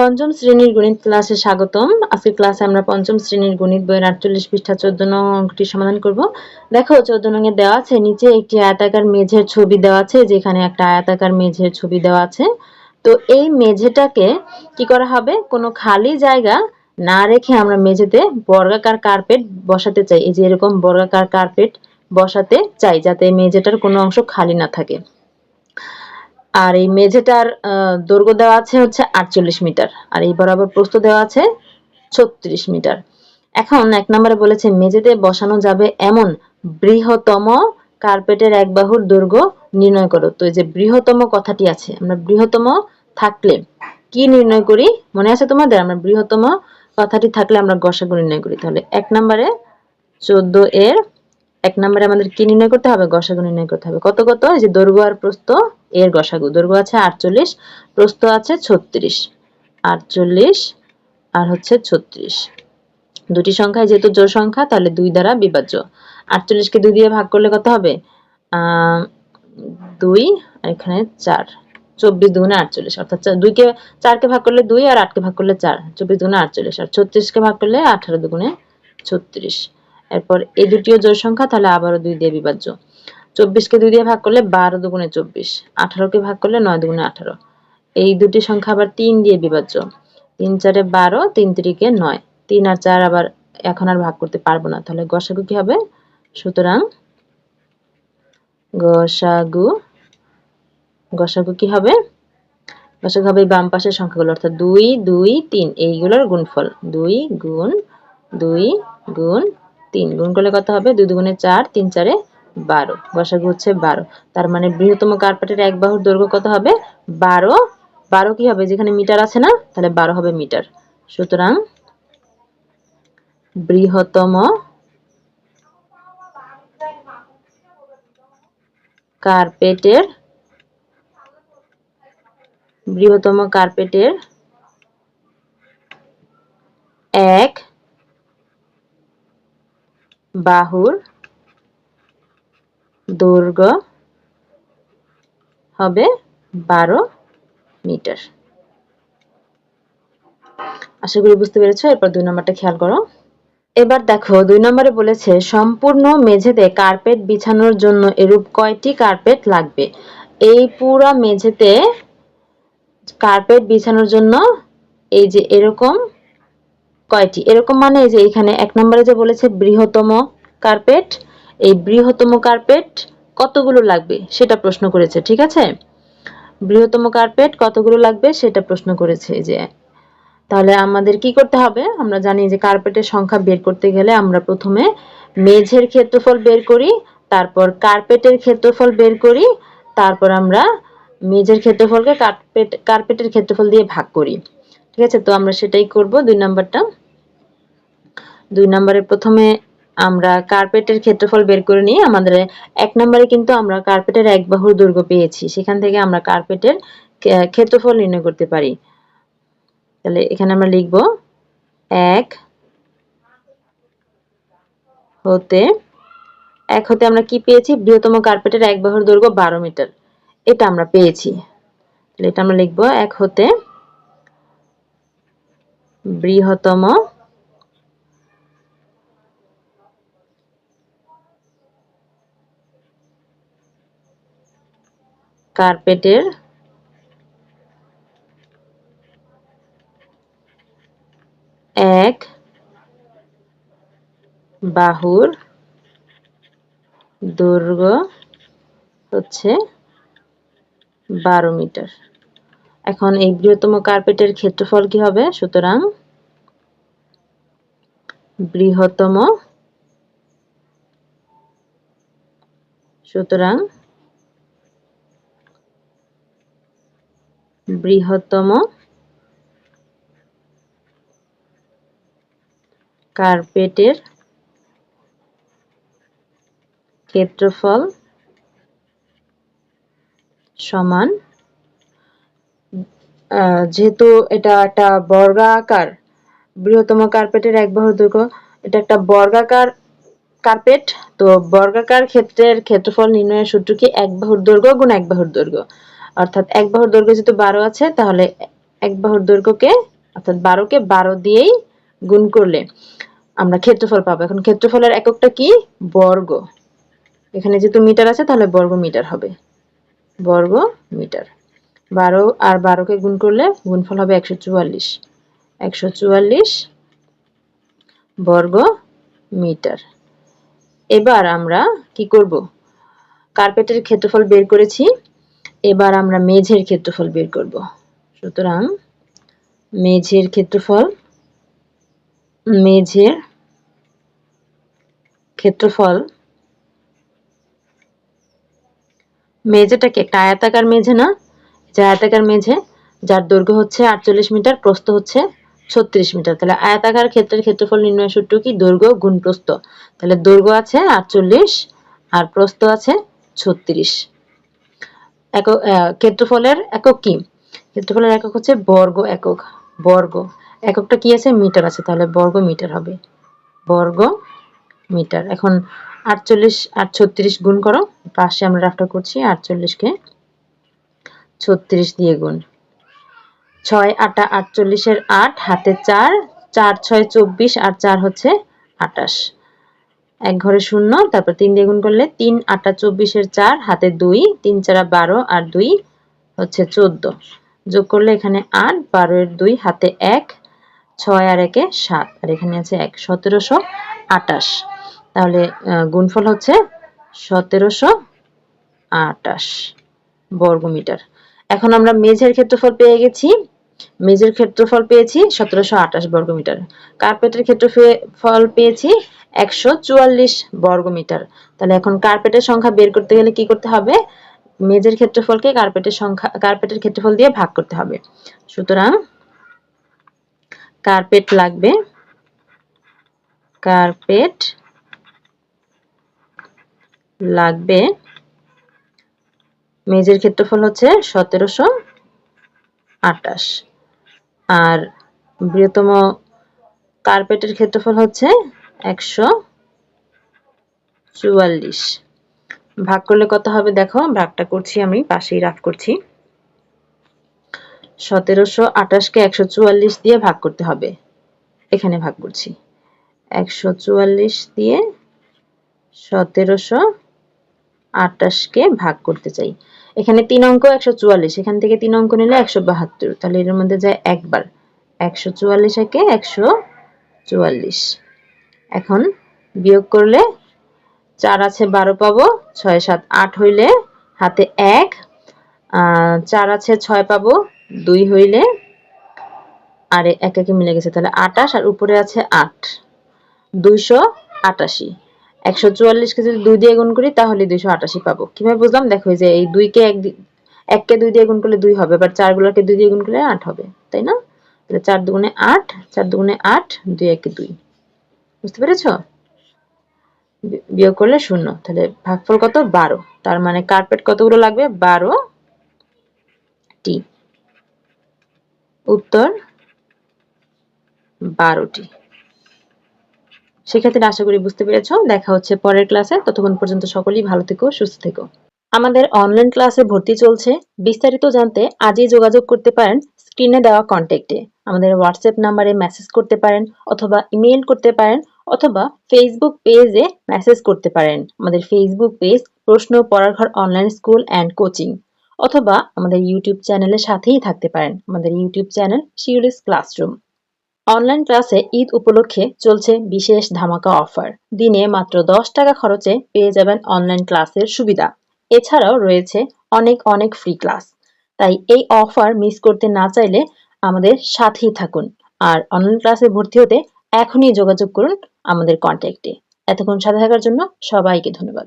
পঞ্চম শ্রেণীর গণিত ক্লাসে স্বাগতম। আজকের ক্লাসে আমরা পঞ্চম শ্রেণীর গণিত বইয়ের 48 পৃষ্ঠা 14 নং অঙ্কটি সমাধান করব। দেখো 14 নং এ দেওয়া আছে নিচে একটি আয়তাকার মেঝের ছবি দেওয়া আছে, যেখানে একটা আয়তাকার মেঝের ছবি দেওয়া আছে। তো এই মেঝেটাকে কি করা হবে, কোনো খালি জায়গা না রেখে আমরা মেঝেতে বর্গাকার কার্পেট বসাতে চাই। এই যে এরকম বর্গাকার কার্পেট বসাতে চাই, যাতে মেঝেটার কোনো অংশ খালি না থাকে। আর এই মেঝেটার দৈর্ঘ্য দেওয়া আছে হচ্ছে 48 মিটার, আর এই বরাবর প্রস্থ দেওয়া আছে 36 মিটার। এখন 1 নম্বরে বলেছে মেঝেতে বসানো যাবে এমন বৃহত্তম কার্পেটের এক বাহুর দৈর্ঘ্য নির্ণয় করো। তো এই যে বৃহত্তম কথাটি আছে, আমরা বৃহত্তম থাকলে কি নির্ণয় করি মনে আছে তোমাদের? আমরা বৃহত্তম কথাটি থাকলে আমরা গসাগু নির্ণয় করি। তাহলে 1 নম্বরে 14 এর 1 নম্বরে আমাদের কি নির্ণয় করতে হবে? গসাগু নির্ণয় করতে হবে। কত কত? এই যে দৈর্ঘ্য আর প্রস্থ এর গসাগু। দৈর্ঘ্য আছে 48, প্রস্থ আছে 36। 48 আর হচ্ছে 36, দুটি সংখ্যা যেহেতু জোড় সংখ্যা তাহলে 2 দ্বারা বিভাজ্য। 48 কে 2 দিয়ে ভাগ করলে কত হবে? 2 আর এখানে 4, 24 দুগুণে 48, অর্থাৎ 2 কে 4 কে ভাগ করলে 2 আর 8 কে ভাগ করলে 4, 24 দুগুণে 48, আর 36 কে ভাগ করলে 18 দুগুণে 36। এরপর এই দুটিও জোড় সংখ্যা, তাহলে আবারও 2 দিয়ে বিভাজ্য। 24 কে 2 দিয়ে ভাগ করলে 12 দুগুণে 24, 18 কে ভাগ করলে 9 দুগুণে 18। এই দুটি সংখ্যা আবার 3 দিয়ে বিভাজ্য। 3 4 12, 3 3 9, 3 আর 4 আবার এখন আর ভাগ করতে পারবো না, তাহলে গসাগু কি হবে? সুতরাং গসাগু কি হবে? গসাগু হবে বাম পাশের সংখ্যাগুলো, অর্থাৎ 2 2 3 এইগুলোর গুণফল। 2 গুণ 2 গুণ 3 গুণ করলে কত হবে? 2 দুগুণে 4, 3 4 12, গসাগু হচ্ছে 12। তার মানে বৃহত্তম কার্পেটের এক বাহুর দৈর্ঘ্য কত হবে? 12। 12 কি হবে? যেখানে মিটার আছে না, তাহলে 12 হবে মিটার। সুতরাং বৃহত্তম কার্পেটের এক বাহুর দৈর্ঘ্য হবে 12 মিটার। আশা করি বুঝতে পেরেছো। এরপর 2 নম্বরটা খেয়াল করো। এবার দেখো 2 নম্বরে বলেছে সম্পূর্ণ মেঝেতে কার্পেট বিছানোর জন্য এরূপ কয়টি কার্পেট লাগবে? এই পুরো মেঝেতে কার্পেট বিছানোর জন্য এই যে এরকম কয়টি, এরকম মানে এই যে এখানে 1 নম্বরে যে বলেছে বৃহত্তম কার্পেট, এই বৃহত্তম কার্পেট কতগুলো লাগবে সেটা প্রশ্ন করেছে। ঠিক আছে, বৃহত্তম কার্পেট কতগুলো লাগবে সেটা প্রশ্ন করেছে। যে তাহলে আমাদের কি করতে হবে? আমরা জানি যে কার্পেটের সংখ্যা বের করতে গেলে আমরা প্রথমে মেঝের ক্ষেত্রফল বের করি, তারপর কার্পেটের ক্ষেত্রফল বের করি, তারপর আমরা মেঝের ক্ষেত্রফলকে কার্পেটের ক্ষেত্রফল দিয়ে ভাগ করি। ঠিক আছে, তো আমরা সেটাই করব। 2 নম্বরটা, 2 নম্বরে প্রথমে আমরা কার্পেটের ক্ষেত্রফল বের করে নিই। আমাদের 1 নম্বরে কিন্তু আমরা কার্পেটের এক বাহুর দৈর্ঘ্য পেয়েছি, সেখান থেকে আমরা কার্পেটের ক্ষেত্রফল নির্ণয় করতে পারি। তাহলে এখানে আমরা লিখব 1 হতে আমরা কি পেয়েছি? বৃহত্তম কার্পেটের এক বাহুর দৈর্ঘ্য 12 মিটার, এটা আমরা পেয়েছি। তাহলে এটা আমরা লিখব 1 হতে বৃহত্তম কার্পেটের এক বাহুর দৈর্ঘ্য হচ্ছে 12 মিটার। এখন এই বৃহত্তম কার্পেটের ক্ষেত্রফল কি হবে? সুতরাং বৃহত্তম কার্পেটের ক্ষেত্রফল সমান, যেহেতু এটা একটা বর্গাকার, বৃহত্তম কার্পেটের এক বাহুর দৈর্ঘ্য, এটা একটা বর্গাকার কার্পেট, তো বর্গাকার ক্ষেত্রের ক্ষেত্রফল নির্ণয়ের সূত্র কি? এক বাহুর দৈর্ঘ্য গুণ এক বাহুর দৈর্ঘ্য। অর্থাৎ এক বাহুর দৈর্ঘ্য যেহেতু 12 আছে, তাহলে এক বাহুর দৈর্ঘ্যকে অর্থাৎ 12 কে 12 দিয়েই গুণ করলে আমরা ক্ষেত্রফল পাবো। এখন ক্ষেত্রফলের এককটা কি? বর্গ। এখানে যেহেতু মিটার আছে তাহলে বর্গ মিটার হবে, বর্গ মিটার। 12 আর 12 কে গুণ করলে গুণফল হবে 144, 144 বর্গ মিটার। এবার আমরা কি করব? কার্পেটের ক্ষেত্রফল বের করেছি, এবার আমরা মেঝের ক্ষেত্রফল বের করব। সুতরাং মেঝের ক্ষেত্রফল, মেঝের ক্ষেত্রফল, মেঝেটাকে একটা আয়তাকার মেঝে না, যে আয়তাকার মেঝে যার দৈর্ঘ্য হচ্ছে 48 মিটার, প্রস্থ হচ্ছে 36 মিটার। তাহলে আয়তাকার ক্ষেত্রের ক্ষেত্রফল নির্ণয় সূত্র কি? দৈর্ঘ্য গুণ প্রস্থ। তাহলে দৈর্ঘ্য আছে 48 আর প্রস্থ আছে 36। একক ক্ষেত্রফলের একক কি? ক্ষেত্রফলের একক হচ্ছে বর্গ একক। বর্গ এককটা কি আছে? মিটার আছে, তাহলে বর্গ মিটার হবে, বর্গ মিটার। এখন 48 আর 36 গুণ করো, পাশে আমরা রাফটা করছি, 48 কে 36 দিয়ে গুণ। 6 8 48 এর 8, হাতে 4, 4 6 24 আর 4 হচ্ছে 28। এক ঘরে শূন্য, তারপর 3 দিয়ে গুণ করলে 3 8 24 এর 4, হাতে 2, 3 4 12 আর 2 হচ্ছে 14। যোগ করলে এখানে 8, 12 এর 2, হাতে 1, 6 আর 1 এ 7 আর এখানে আছে 1, 1728। তাহলে গুণফল হচ্ছে 1728 বর্গমিটার। এখন আমরা মেঝের ক্ষেত্রফল পেয়ে গেছি, মেঝের ক্ষেত্রফল পেয়েছি 1728 বর্গমিটার। কার্পেটের ক্ষেত্রফল পেয়েছি 144 বর্গমিটার। তাহলে এখন কার্পেটের সংখ্যা বের করতে গেলে কি করতে হবে? মেঝের ক্ষেত্রফলকে কার্পেটের ক্ষেত্রফল দিয়ে ভাগ করতে হবে। সুতরাং কার্পেট লাগবে, কার্পেট লাগবে, মেঝের ক্ষেত্রফল হচ্ছে 1728 আর বৃহত্তম কার্পেটের ক্ষেত্রফল হচ্ছে 144। ভাগ করলে কত হবে দেখো, ভাগটা করছি আমি, পাশেই রাফ করছি। 1728 কে 144 দিয়ে ভাগ করতে হবে, এখানে ভাগ করছি। 144 দিয়ে 1728 কে ভাগ করতে চাই। এখানে 3 অঙ্ক 144, এখান থেকে 3 অঙ্ক নিলে 172, তাহলে এর মধ্যে যায় একবার। 144 একে 144। এখন বিয়োগ করলে 4 আছে 12 পাবো, 6 7 8 হইলে হাতে 1, 4 আছে 6 পাবো, 2 হইলে আর এক একে মিলে গেছে, তাহলে 28 আর উপরে আছে 8, 288। 144 কে যদি 2 দিয়ে গুণ করি তাহলে 288 পাবো। কিভাবে বুঝলাম? দেখো যে এই 2 কে 1 কে 2 দিয়ে গুণ করলে 2 হবে, আবার 4 গুলোকে 2 দিয়ে গুণ করলে 8 হবে, তাই না? তাহলে 4 দুগুণে 8, 4 দুগুণে 8, 2 একে 2। বুঝতে পেরেছো? বিয়োগ করলে 0, তাহলে ভাগফল কত? 12। তার মানে কার্পেট কতগুলো লাগবে? 12টি। উত্তর 12টি। সেক্ষেত্রে আশা করি বুঝতে পেরেছো। দেখা হচ্ছে পরের ক্লাসে, ততক্ষণ পর্যন্ত সকলেই ভালো থেকো, সুস্থ থেকো। আমাদের অনলাইন ক্লাসে ভর্তি চলছে, বিস্তারিত জানতে আজই যোগাযোগ করতে পারেন স্ক্রিনে দেওয়া কন্ট্যাক্টে। আমাদের হোয়াটসঅ্যাপ নাম্বারে মেসেজ করতে পারেন অথবা ইমেইল করতে পারেন অথবা ফেসবুক পেজে মেসেজ করতে পারেন। আমাদের ফেসবুক পেজ প্রশ্ন পড়ার ঘর অনলাইন স্কুল অ্যান্ড কোচিং, অথবা আমাদের ইউটিউব চ্যানেলের সাথেই থাকতে পারেন, আমাদের YouTube channel Shiuli's classroom. Online ক্লাসে ঈদ উপলক্ষে চলছে বিশেষ ধামাকা অফার। দিনে মাত্র 10 টাকা খরচে পেয়ে যাবেন অনলাইন ক্লাসের সুবিধা। এছাড়াও রয়েছে অনেক অনেক ফ্রি ক্লাস। তাই এই অফার মিস করতে না চাইলে আমাদের সাথেই থাকুন আর অনলাইন ক্লাসে ভর্তি হতে এখনই যোগাযোগ করুন আমাদের কন্ট্যাক্টে। এতক্ষণ সাথে থাকার জন্য সবাইকে ধন্যবাদ।